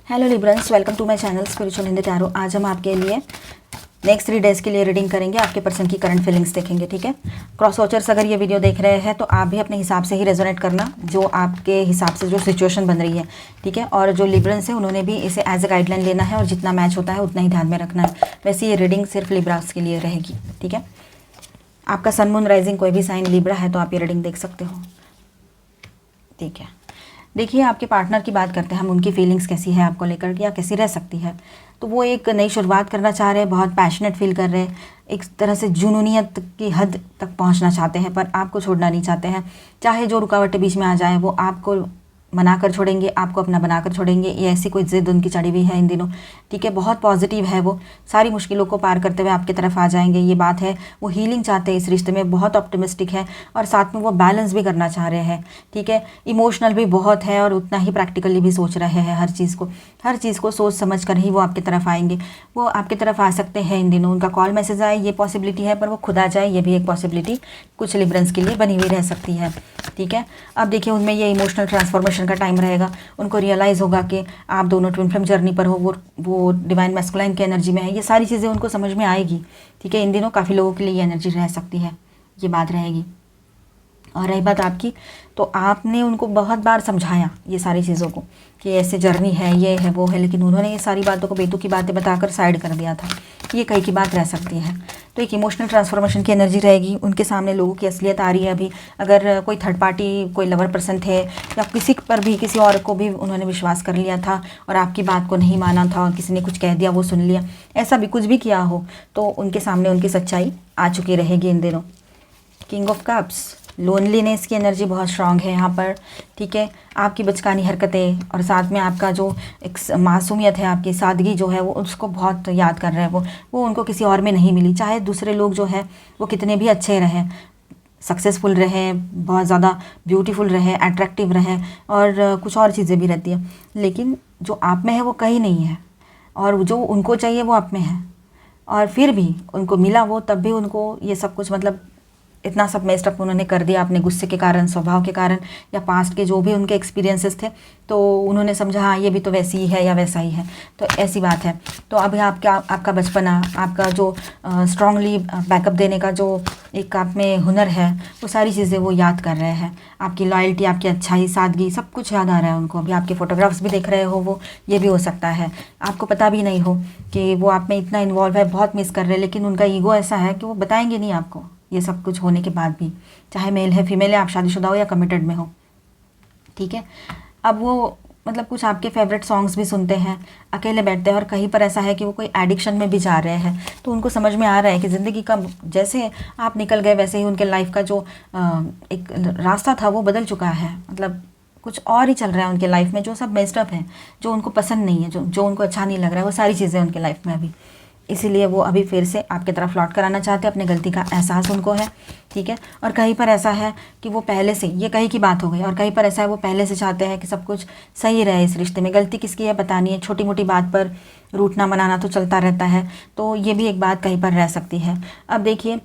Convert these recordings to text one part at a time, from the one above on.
Hello Librans, welcome to my channel spiritual Hindi tarot. आज हम आपके लिए नेक्स्ट 3 डेज़ के लिए रीडिंग करेंगे। आपके पर्सन की करंट फीलिंग्स देखेंगे, ठीक है। क्रॉस वॉचर्स अगर ये वीडियो देख रहे हैं तो आप भी अपने हिसाब से ही रेजोनेट करना, जो आपके हिसाब से जो सिचुएशन बन रही है, ठीक है। और जो लिब्रंस है उन्होंने भी इसे एज ए गाइडलाइन लेना है और जितना मैच होता है उतना ही ध्यान में रखना है। वैसे ये रीडिंग सिर्फ लिब्रास के लिए रहेगी, ठीक है। आपका सन मून राइजिंग कोई भी साइन लिब्रा है तो आप ये रीडिंग देख सकते हो, ठीक है। देखिए, आपके पार्टनर की बात करते हैं हम, उनकी फीलिंग्स कैसी है आपको लेकर के या कैसी रह सकती है। तो वो एक नई शुरुआत करना चाह रहे हैं, बहुत पैशनेट फील कर रहे हैं, एक तरह से जुनूनियत की हद तक पहुंचना चाहते हैं, पर आपको छोड़ना नहीं चाहते हैं। चाहे जो रुकावटें बीच में आ जाए वो आपको मना कर छोड़ेंगे, आपको अपना बना कर छोड़ेंगे। ये ऐसी कोई ज़िद उनकी चढ़ी हुई है इन दिनों, ठीक है। बहुत पॉजिटिव है वो, सारी मुश्किलों को पार करते हुए आपकी तरफ आ जाएंगे, ये बात है। वो हीलिंग चाहते हैं इस रिश्ते में, बहुत ऑप्टिमिस्टिक है और साथ में वो बैलेंस भी करना चाह रहे हैं, ठीक है। इमोशनल भी बहुत है और उतना ही प्रैक्टिकली भी सोच रहे हैं हर चीज़ को सोच समझ कर ही वो आपकी तरफ आएंगे। वो आपकी तरफ आ सकते हैं इन दिनों, उनका कॉल मैसेज आए ये पॉसिबिलिटी है, पर वो खुद आ जाए ये भी एक पॉसिबिलिटी कुछ लिब्रंस के लिए बनी हुई रह सकती है, ठीक है। अब देखिए, उनमें ये इमोशनल ट्रांसफॉर्मेशन का टाइम रहेगा। उनको रियलाइज़ होगा कि आप दोनों ट्विन फ्लेम जर्नी पर हो, वो डिवाइन मैस्कुलाइन की एनर्जी में है। ये सारी चीज़ें उनको समझ में आएगी, ठीक है। इन दिनों काफ़ी लोगों के लिए ये एनर्जी रह सकती है, ये बात रहेगी। और रही बात आपकी, तो आपने उनको बहुत बार समझाया ये सारी चीज़ों को कि ऐसे जर्नी है, ये है, वो है, लेकिन उन्होंने ये सारी बातों को बेतुकी की बातें बताकर साइड कर दिया था। ये कहीं की बात रह सकती है। तो एक इमोशनल ट्रांसफॉर्मेशन की एनर्जी रहेगी। उनके सामने लोगों की असलियत आ रही है अभी। अगर कोई थर्ड पार्टी, कोई लवर पर्सन थे या किसी पर भी, किसी और को भी उन्होंने विश्वास कर लिया था और आपकी बात को नहीं माना था और किसी ने कुछ कह दिया वो सुन लिया, ऐसा भी कुछ भी किया हो, तो उनके सामने उनकी सच्चाई आ चुकी रहेगी इन दिनों। किंग ऑफ कप्स, लोनलीनेस की एनर्जी बहुत स्ट्रांग है यहाँ पर, ठीक है। आपकी बचकानी हरकतें और साथ में आपका जो एक मासूमियत है, आपकी सादगी जो है, वो उसको बहुत याद कर रहे हैं वो उनको किसी और में नहीं मिली। चाहे दूसरे लोग जो है वो कितने भी अच्छे रहें, सक्सेसफुल रहें, बहुत ज़्यादा ब्यूटीफुल रहें, अट्रैक्टिव रहें और कुछ और चीज़ें भी रहती हैं, लेकिन जो आप में है वो कहीं नहीं है और जो उनको चाहिए वो आप में है। और फिर भी उनको मिला वो, तब भी उनको ये सब कुछ, मतलब इतना सब मेस्ड अप उन्होंने कर दिया अपने गुस्से के कारण, स्वभाव के कारण या पास्ट के जो भी उनके एक्सपीरियंसेस थे, तो उन्होंने समझा हाँ ये भी तो वैसी ही है या वैसा ही है, तो ऐसी बात है। तो अभी आपका बचपना, आपका जो स्ट्रांगली बैकअप देने का जो एक आप में हुनर है, वो सारी चीज़ें वो याद कर रहे हैं। आपकी लॉयल्टी, आपकी अच्छाई, सादगी, सब कुछ याद आ रहा है उनको। अभी आपके फ़ोटोग्राफ्स भी देख रहे हो वो, ये भी हो सकता है। आपको पता भी नहीं हो कि वो आप में इतना इन्वॉल्व है, बहुत मिस कर रहे हैं, लेकिन उनका ईगो ऐसा है कि वो बताएंगे नहीं आपको ये सब कुछ होने के बाद भी, चाहे मेल है फीमेल है, आप शादीशुदा हो या कमिटेड में हो, ठीक है। अब वो मतलब कुछ आपके फेवरेट सॉन्ग्स भी सुनते हैं, अकेले बैठते हैं और कहीं पर ऐसा है कि वो कोई एडिक्शन में भी जा रहे हैं। तो उनको समझ में आ रहा है कि ज़िंदगी का जैसे आप निकल गए वैसे ही उनके लाइफ का जो एक रास्ता था वो बदल चुका है। मतलब कुछ और ही चल रहा है उनके लाइफ में, जो सब मेस्ड अप है, जो उनको पसंद नहीं है, जो उनको अच्छा नहीं लग रहा है, वो सारी चीज़ें उनके लाइफ में अभी। इसीलिए वो अभी फिर से आपके तरफ लौट कर आना चाहते हैं, अपने गलती का एहसास उनको है, ठीक है। और कहीं पर ऐसा है कि वो पहले से, ये कहीं की बात हो गई, और कहीं पर ऐसा है वो पहले से चाहते हैं कि सब कुछ सही रहे इस रिश्ते में। गलती किसकी है पता नहीं है, छोटी मोटी बात पर रूठना मनाना तो चलता रहता है, तो ये भी एक बात कहीं पर रह सकती है। अब देखिए,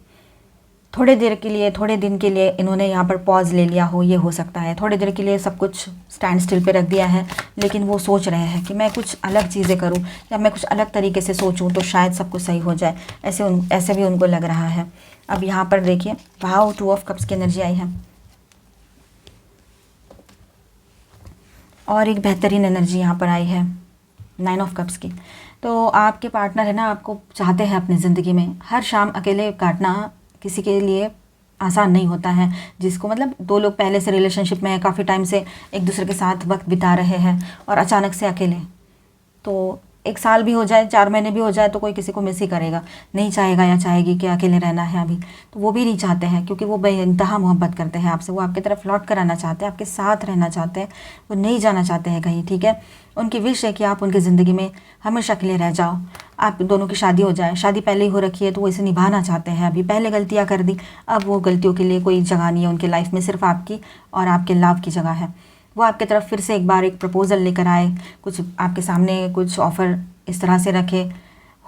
थोड़े दिन के लिए इन्होंने यहाँ पर पॉज ले लिया हो, ये हो सकता है। थोड़ी देर के लिए सब कुछ स्टैंड स्टिल पे रख दिया है, लेकिन वो सोच रहे हैं कि मैं कुछ अलग चीज़ें करूँ या मैं कुछ अलग तरीके से सोचूं तो शायद सब कुछ सही हो जाए, ऐसे भी उनको लग रहा है। अब यहाँ पर देखिए, वाओ, 2 ऑफ कप्स की एनर्जी आई है और एक बेहतरीन एनर्जी यहाँ पर आई है 9 ऑफ कप्स की। तो आपके पार्टनर है ना, आपको चाहते हैं अपनी ज़िंदगी में। हर शाम अकेले काटना किसी के लिए आसान नहीं होता है, जिसको मतलब 2 लोग पहले से रिलेशनशिप में है, काफ़ी टाइम से एक दूसरे के साथ वक्त बिता रहे हैं और अचानक से अकेले, तो 1 साल भी हो जाए, 4 महीने भी हो जाए, तो कोई किसी को मिस ही करेगा, नहीं चाहेगा या चाहेगी कि अकेले रहना है अभी। तो वो भी नहीं चाहते हैं, क्योंकि वो बेइंतहा मोहब्बत करते हैं आपसे। वो आपकी तरफ लौट कर आना चाहते हैं, आपके साथ रहना चाहते हैं, वो नहीं जाना चाहते हैं कहीं, ठीक है। उनकी विश है कि आप उनकी ज़िंदगी में हमेशा के लिए रह जाओ, आप दोनों की शादी हो जाए। शादी पहले ही हो रखी है तो वो इसे निभाना चाहते हैं। अभी पहले गलतियाँ कर दी, अब वो गलतियों के लिए कोई जगह नहीं है उनके लाइफ में, सिर्फ आपकी और आपके लव की जगह है। वो आपकी तरफ फिर से एक बार एक प्रपोज़ल लेकर आए, कुछ आपके सामने कुछ ऑफ़र इस तरह से रखे।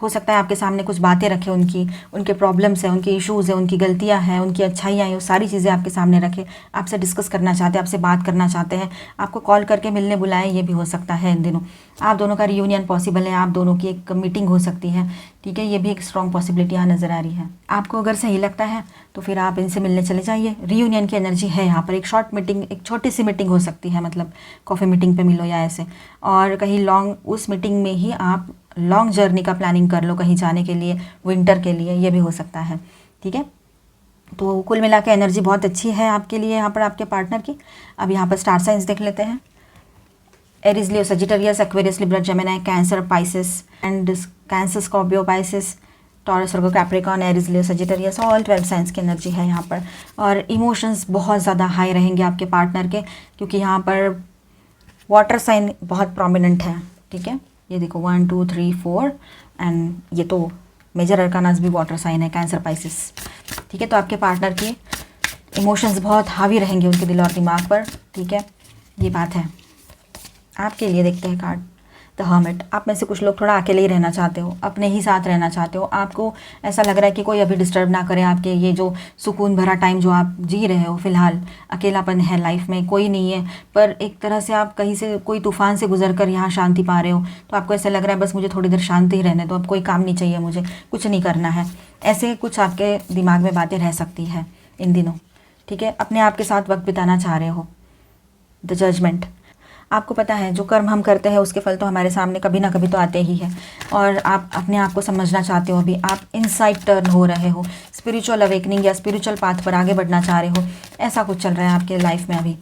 हो सकता है आपके सामने कुछ बातें रखे, उनके प्रॉब्लम्स हैं, उनके इश्यूज़ हैं, उनकी गलतियां हैं, उनकी अच्छाइयाँ हैं, वो सारी चीज़ें आपके सामने रखे, आपसे डिस्कस करना चाहते हैं, आपसे बात करना चाहते हैं, आपको कॉल करके मिलने बुलाएं, ये भी हो सकता है इन दिनों। आप दोनों का रियूनियन पॉसिबल है, आप दोनों की एक मीटिंग हो सकती है, ठीक है। ये भी एक स्ट्रॉन्ग पॉसिबिलिटी यहाँ नज़र आ रही है। आपको अगर सही लगता है तो फिर आप इनसे मिलने चले जाइए। रियूनियन की एनर्जी है यहाँ पर। एक शॉर्ट मीटिंग, एक छोटी सी मीटिंग हो सकती है, मतलब कॉफ़ी मीटिंग पे मिलो या ऐसे, और कहीं लॉन्ग, उस मीटिंग में ही आप लॉन्ग जर्नी का प्लानिंग कर लो कहीं जाने के लिए, विंटर के लिए, ये भी हो सकता है, ठीक है। तो कुल मिला के एनर्जी बहुत अच्छी है आपके लिए यहाँ पर, आपके पार्टनर की। अब यहाँ पर स्टार साइंस देख लेते हैं। Aries, Leo, Sagittarius, Aquarius, Libra, Gemini, cancer, Pisces and cancer, Scorpio, Pisces, taurus, Virgo, Capricorn, Aries, Leo, Sagittarius, all 12 science की एनर्जी है यहाँ पर। और इमोशंस बहुत ज़्यादा हाई रहेंगे आपके पार्टनर के, क्योंकि यहाँ पर वाटर साइन बहुत प्रोमिनेंट है, ठीक है। ये देखो 1 2 3 4 एंड ये तो मेजर अरकानास भी वाटर साइन है, कैंसर, पाइसेस, ठीक है। तो आपके पार्टनर के इमोशंस बहुत हावी रहेंगे उनके दिल और दिमाग पर, ठीक है, ये बात है। आपके लिए देखते हैं कार्ड द हर्मिट। आप में से कुछ लोग थोड़ा अकेले ही रहना चाहते हो, अपने ही साथ रहना चाहते हो। आपको ऐसा लग रहा है कि कोई अभी डिस्टर्ब ना करे आपके ये जो सुकून भरा टाइम जो आप जी रहे हो फ़िलहाल। अकेलापन है लाइफ में, कोई नहीं है, पर एक तरह से आप कहीं से कोई तूफ़ान से गुजर कर यहाँ शांति पा रहे हो, तो आपको ऐसा लग रहा है बस मुझे थोड़ी देर शांति ही रहने दो, अब कोई काम नहीं चाहिए मुझे, कुछ नहीं करना है। ऐसे कुछ आपके दिमाग में बातें रह सकती है इन दिनों, ठीक है। अपने आप के साथ वक्त बिताना चाह रहे हो। The judgement. आपको पता है जो कर्म हम करते हैं उसके फल तो हमारे सामने कभी ना कभी तो आते ही हैं, और आप अपने आप को समझना चाहते हो। अभी आप इनसाइड टर्न हो रहे हो, स्पिरिचुअल अवेकनिंग या स्पिरिचुअल पाथ पर आगे बढ़ना चाह रहे हो, ऐसा कुछ चल रहा है आपके लाइफ में अभी,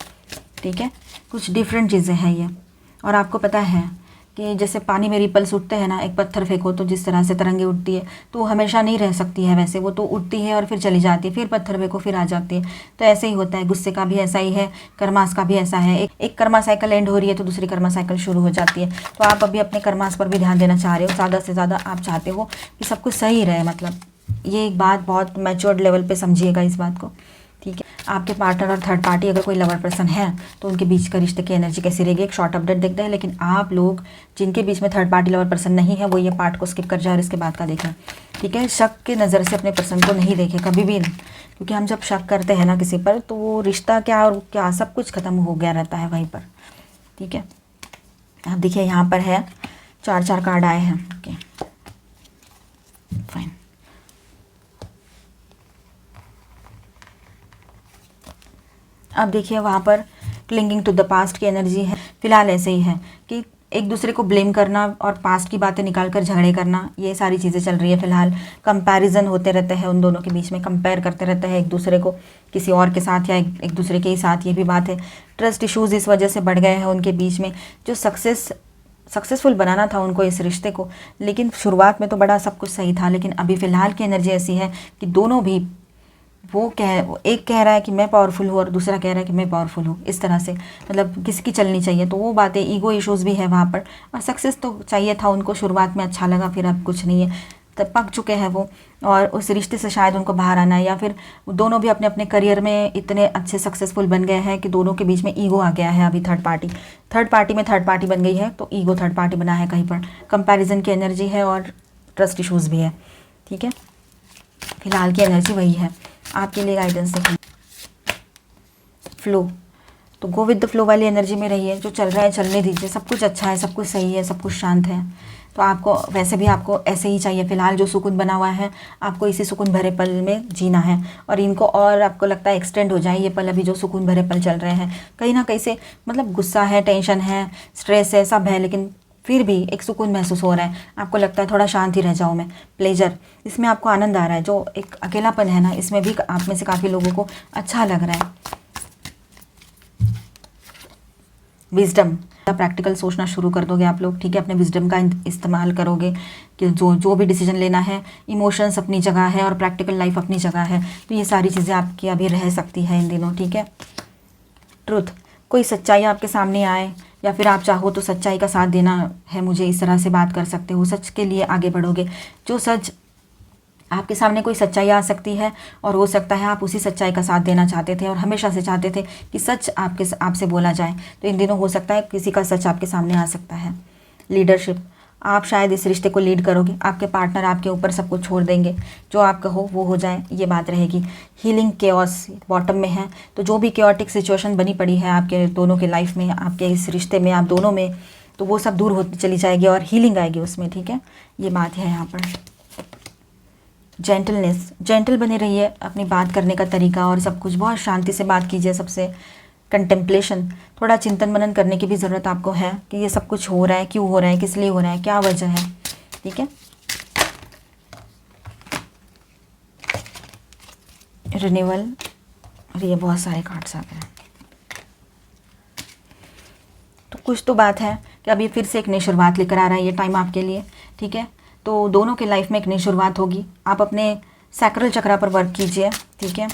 ठीक है। कुछ डिफरेंट चीज़ें हैं ये। और आपको पता है कि जैसे पानी में रिपल्स उठते हैं ना, एक पत्थर फेंको तो जिस तरह से तरंगे उठती है, तो वो हमेशा नहीं रह सकती है, वैसे वो तो उठती है और फिर चली जाती है, फिर पत्थर फेंको फिर आ जाती है। तो ऐसे ही होता है, गुस्से का भी ऐसा ही है, कर्मास का भी ऐसा है। एक कर्मा साइकिल एंड हो रही है तो दूसरी कर्मा साइकिल शुरू हो जाती है। तो आप अभी अपने कर्मास पर भी ध्यान देना चाह रहे हो, ज़्यादा से ज़्यादा आप चाहते हो कि सब कुछ सही रहे। मतलब ये एक बात बहुत मैच्योर्ड लेवल पर समझिएगा इस बात को, ठीक है। आपके पार्टनर और थर्ड पार्टी अगर कोई लवर पर्सन है तो उनके बीच का रिश्ते की एनर्जी कैसी रहेगी, एक शॉर्ट अपडेट देखते हैं। लेकिन आप लोग जिनके बीच में थर्ड पार्टी लवर पर्सन नहीं है वो ये पार्ट को स्किप कर जाए और इसके बाद का देखें, ठीक है। शक की नज़र से अपने पर्सन को नहीं देखें कभी भी, क्योंकि हम जब शक करते हैं ना किसी पर तो वो रिश्ता क्या और क्या सब कुछ ख़त्म हो गया रहता है वहीं पर, ठीक है। आप देखिए यहाँ पर है 4 कार्ड आए हैं, ओके फाइन। अब देखिए वहाँ पर क्लिंगिंग टू द पास्ट की एनर्जी है। फिलहाल ऐसे ही है कि एक दूसरे को ब्लेम करना और पास्ट की बातें निकाल कर झगड़े करना, ये सारी चीज़ें चल रही है फिलहाल। कंपैरिजन होते रहते हैं उन दोनों के बीच में, कंपेयर करते रहते हैं एक दूसरे को किसी और के साथ या एक दूसरे के ही साथ, ये भी बात है। ट्रस्ट इश्यूज़ इस वजह से बढ़ गए हैं उनके बीच में। जो सक्सेसफुल बनाना था उनको इस रिश्ते को, लेकिन शुरुआत में तो बड़ा सब कुछ सही था, लेकिन अभी फ़िलहाल की एनर्जी ऐसी है कि दोनों भी एक कह रहा है कि मैं पावरफुल हूँ और दूसरा कह रहा है कि मैं पावरफुल हूँ, इस तरह से मतलब किसकी चलनी चाहिए। तो वो बातें, ईगो इश्यूज़ भी है वहाँ पर। और सक्सेस तो चाहिए था उनको, शुरुआत में अच्छा लगा, फिर अब कुछ नहीं है, तब पक चुके हैं वो, और उस रिश्ते से शायद उनको बाहर आना है। या फिर दोनों भी अपने अपने करियर में इतने अच्छे सक्सेसफुल बन गए हैं कि दोनों के बीच में ईगो आ गया है। अभी थर्ड पार्टी बन गई है तो ईगो थर्ड पार्टी बना है कहीं पर। कंपैरिजन की एनर्जी है और ट्रस्ट इश्यूज़ भी है, ठीक है। फिलहाल की एनर्जी वही है। आपके लिए गाइडेंस देखें, फ्लो, तो गो विद द फ्लो वाली एनर्जी में रहिए। जो चल रहा है चलने दीजिए, सब कुछ अच्छा है, सब कुछ सही है, सब कुछ शांत है। तो आपको वैसे भी आपको ऐसे ही चाहिए फिलहाल। जो सुकून बना हुआ है आपको इसी सुकून भरे पल में जीना है, और इनको और आपको लगता है एक्सटेंड हो जाए ये पल। अभी जो सुकून भरे पल चल रहे हैं कहीं ना कहीं से, मतलब गुस्सा है, टेंशन है, स्ट्रेस है, सब है, लेकिन फिर भी एक सुकून महसूस हो रहा है। आपको लगता है थोड़ा शांत ही रह जाऊँ मैं, प्लेजर, इसमें आपको आनंद आ रहा है। जो एक अकेलापन है ना, इसमें भी आप में से काफ़ी लोगों को अच्छा लग रहा है। विजडम, प्रैक्टिकल सोचना शुरू कर दोगे आप लोग, ठीक है। अपने विजडम का इस्तेमाल करोगे कि जो भी डिसीजन लेना है, इमोशंस अपनी जगह है और प्रैक्टिकल लाइफ अपनी जगह है। तो ये सारी चीज़ें आपकी अभी रह सकती है इन दिनों, ठीक है। ट्रुथ, कोई सच्चाई आपके सामने आए या फिर आप चाहो तो सच्चाई का साथ देना है मुझे, इस तरह से बात कर सकते हो, सच के लिए आगे बढ़ोगे। जो सच आपके सामने कोई सच्चाई आ सकती है और हो सकता है आप उसी सच्चाई का साथ देना चाहते थे और हमेशा से चाहते थे कि सच आपसे बोला जाए। तो इन दिनों हो सकता है किसी का सच आपके सामने आ सकता है। लीडरशिप, आप शायद इस रिश्ते को लीड करोगे, आपके पार्टनर आपके ऊपर सब कुछ छोड़ देंगे, जो आपका वो हो जाए, ये बात रहेगी। हीलिंग केओस बॉटम में है, तो जो भी केओटिक सिचुएशन बनी पड़ी है आपके दोनों के लाइफ में, आपके इस रिश्ते में, आप दोनों में, तो वो सब दूर होती चली जाएगी और हीलिंग आएगी उसमें, ठीक है। ये बात है यहाँ पर। जेंटलनेस, जेंटल बने रहिए, अपनी बात करने का तरीका और सब कुछ, बहुत शांति से बात कीजिए सबसे। कंटेम्पलेशन, थोड़ा चिंतन मनन करने की भी ज़रूरत आपको है कि ये सब कुछ हो रहा है, क्यों हो रहा है, किस लिए हो रहा है, क्या वजह है, ठीक है। रिन्यूअल, और ये बहुत सारे कार्ड्स आ गए। तो कुछ तो बात है कि अभी फिर से एक नई शुरुआत लेकर आ रहा है ये टाइम आपके लिए, ठीक है। तो दोनों के लाइफ में एक नई शुरुआत होगी। आप अपने सैक्रल चक्रा पर वर्क कीजिए, ठीक है।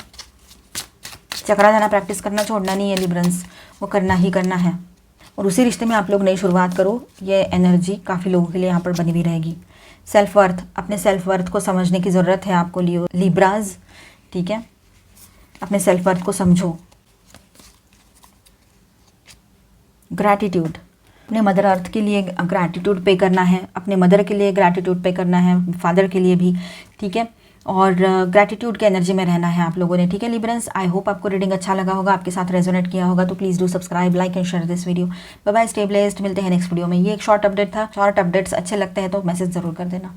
चक्रा जाना प्रैक्टिस करना छोड़ना नहीं है लिब्रंस, वो करना ही करना है। और उसी रिश्ते में आप लोग नई शुरुआत करो, ये एनर्जी काफ़ी लोगों के लिए यहाँ पर बनी हुई रहेगी। सेल्फ वर्थ, अपने सेल्फ वर्थ को समझने की ज़रूरत है आपको लिब्राज, ठीक है। अपने सेल्फ वर्थ को समझो। ग्रैटिट्यूड, अपने मदर अर्थ के लिए ग्रैटिट्यूड पे करना है, अपने मदर के लिए ग्रैटिट्यूड पे करना है, फादर के लिए भी, ठीक है। और ग्रैटिट्यूड के एनर्जी में रहना है आप लोगों ने, ठीक है लिब्रंस। आई होप आपको रीडिंग अच्छा लगा होगा, आपके साथ रेजोनेट किया होगा, तो please do subscribe, like and share this video. Bye bye, stay blessed, मिलते हैं नेक्स्ट वीडियो में। ये एक शॉर्ट अपडेट था, शॉर्ट अपडेट्स अच्छे लगते हैं तो मैसेज ज़रूर कर देना।